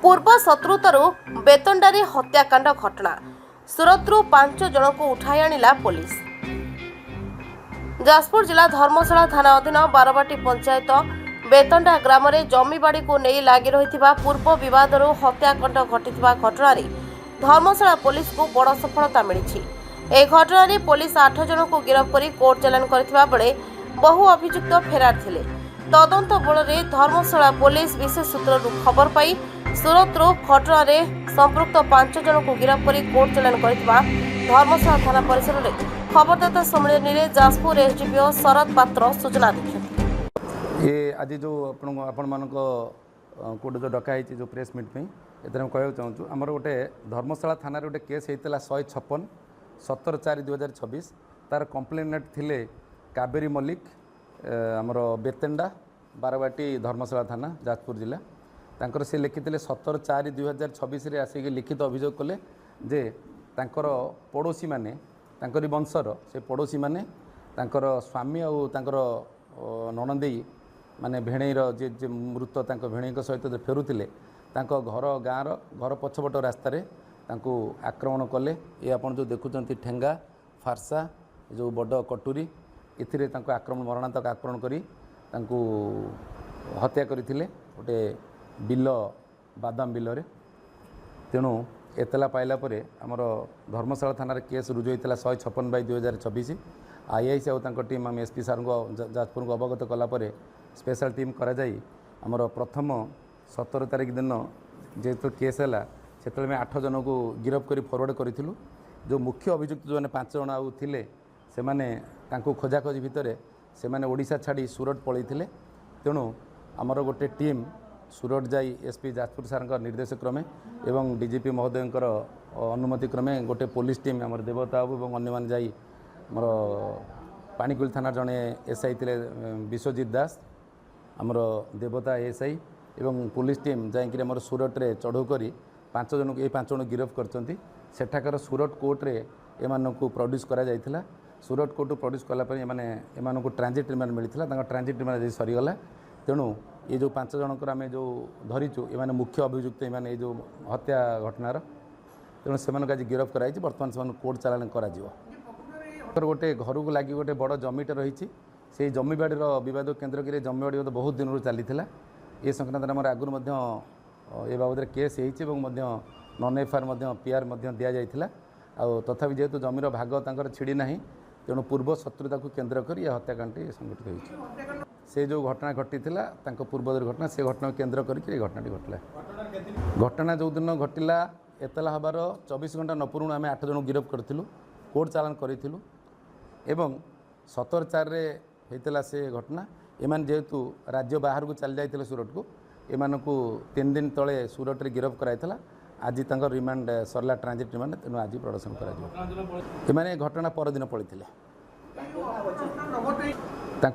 पूर्व शत्रुतारू बेतंडारी हत्याकांड घटना सुरतरू 5 जन को उठाई आनिला पुलिस। जाजपुर जिला धर्मशाला थाना अधीन बारबाटी पंचायत बेतंडा ग्राम में जमीबाड़ी को नहीं लगी रही पूर्व बद हत्याकांड घटिता घटन धर्मशाला पुलिस को बड़ सफलता मिली। यह घटन पुलिस 8 जन को गिरफ्त कर कोर्ट चालान करथिबा बेले बहु अभियुक्त फेरार थिले। तदंत बल में धर्मशाला पुलिस विशेष सूत्र खबर पाई सूरतरू घटन संपृक्त 5 जन को गिरफ्त कर कोर्ट चालान करथिबा धर्मशाला थाना परिसर में खबरदाता सम्मेलन में जाजपुर एसडीपीओ शरद पात्र सूचना दी। ये आज जो आपण मान कोटे जो डकाई जो प्रेस मीट में ये कहना चाहूँ आमर गोटे धर्मशाला थाना गोटे केस होता 156 17/4/2026 तार कंप्लेनेट थिले कावेरी मल्लिक आमर बेतेंडा बारबाटी धर्मशाला थाना जाजपुर जिला तांकर से लिखिते 17/4/2026 रे आसिक लिखित अभियोग कले जे तांकर पड़ोशी माने तांकरी वंशर से पड़ोशी माने तांकर स्वामी और तांकर ननदेई माने भेणईर जे मृत तांको भेणई सहित फेरुतिले तांको घर गाँवर घर पछपट रास्तार तांको आक्रमण कले। ये आपन जो देखुचंती ठेंगा फारसा जो बड़ कटुरी इथिरे तांको आक्रमण मरणांतक आक्रमण करी तांको हत्या करथिले गोटे बिल बादाम बिल तेणु एतला पाइला परे आमर धर्मशाला थाना केस रुजु होता 156/2026 आईआईसी और तांको टीम आम एसपी सार को जाजपुर को अवगत कलापर स्पेशल टीम करा जाई आमर प्रथम 17 तारिख दिन जेहेतु केस है से में 8 जन को गिरफ्त कर फरवर्ड करूँ। जो मुख्य अभियुक्त जो 5 जन आउ थिले से माने तांको खोजाखोजी भितर से माने ओडिशा छाड़ी सूरत पलैथिले। तेणु आमर गोटे टीम सूरत जाई एसपी जाजपुर सार निर्देश क्रमे एवं डीजीपी महोदयंकर अनुमति क्रमे गोटे पुलिस टीम आमर देवता बाबू और अन्य माने जाई आमर पाणीकुल थाना जड़े एसआई थे विश्वजित दास आमर देवता एसआई एवं पुलिस टीम जाकि आमर सूरत रे चढ़ऊ करी 5 जन को 5 जन गिरफ्त करचंती। सेठाकर सूरत कोर्ट रे एमानकु प्रोड्यूस करा जायथिला। सूरत कोर्ट प्रोड्यूस कला पर एमानकु ट्रांजिट रिमांड मिलथिला। तांका ट्रांजिट रिमांड जे सरीगला तेणु ये जो 5 जनकर आम जो धरीचु एमाने मुख्य अभियुक्त एमाने जो हत्या घटनार तेणु से आज गिरफ्त कराई। बर्तमान से कोर्ट चालान करा गोटे घर को लगी गोटे बड़ जमीटे रही से जमीबाड़ी बद केन्द्र कि जमीबाड़ी बहुत दिन चली ये संक्रांत आम आगुरी ए बाबद केस नन एफआईआर पीआर दि जाता तथा जेहेतु जमीर भाग तक छिड़ी ना तेणु पूर्व शत्रुता को केन्द्र कर यह हत्याकांड संघटित होती से जो घटना घटी पूर्व दुर्घटना से घटना केन्द्र करके घटना घटला। घटना जो दिन घटला एतला हबार 24 घंटा नपुर आम 8 जन गिरफ्त करूँ कोर्ट चालान करूँ एवं 17/4 होता से घटना एमान जेहेतु राज्य बाहर को चली जाते सूरत को एमान को 3 दिन तले सूरत रे गिरफ्त कराइला। आज तंकर रिमांड सरला ट्रांजिट रिमांड तेणु आज प्रदर्शन कर घटना परदिन पड़ते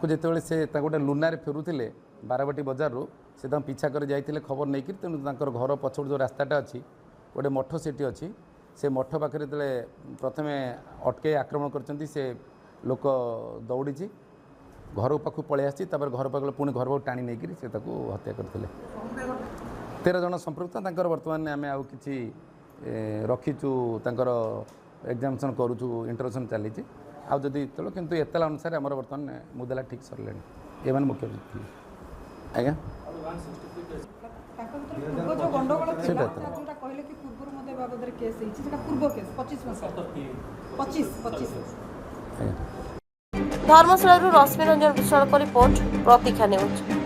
जिते से गोटे लुनारे फेरुले बारबाटी बजार रू से पीछा कर जाते खबर नहीं कि तेणु घर पछड़ जो रास्ताटा अच्छी गोटे मठ सेठी अच्छी से मठ पाखे प्रथम अटके आक्रमण कर लोक दौड़ी घर पाखु पलि आसी घर पाख पुणी घर पाक टाणी नहीं से हत्या करते 13 जन संपृक्त बर्तमान आम आउ कि रखीचु एग्जामिनेशन करूँ इंटरोगेशन चली आदि किंतु एतला अनुसार आम बर्तमान मुदेला ठीक सरले ये मुख्य आज्ञा धर्मशाला रश्मि रंजन विशाल रिपोर्ट प्रतीक्षा न्यूज।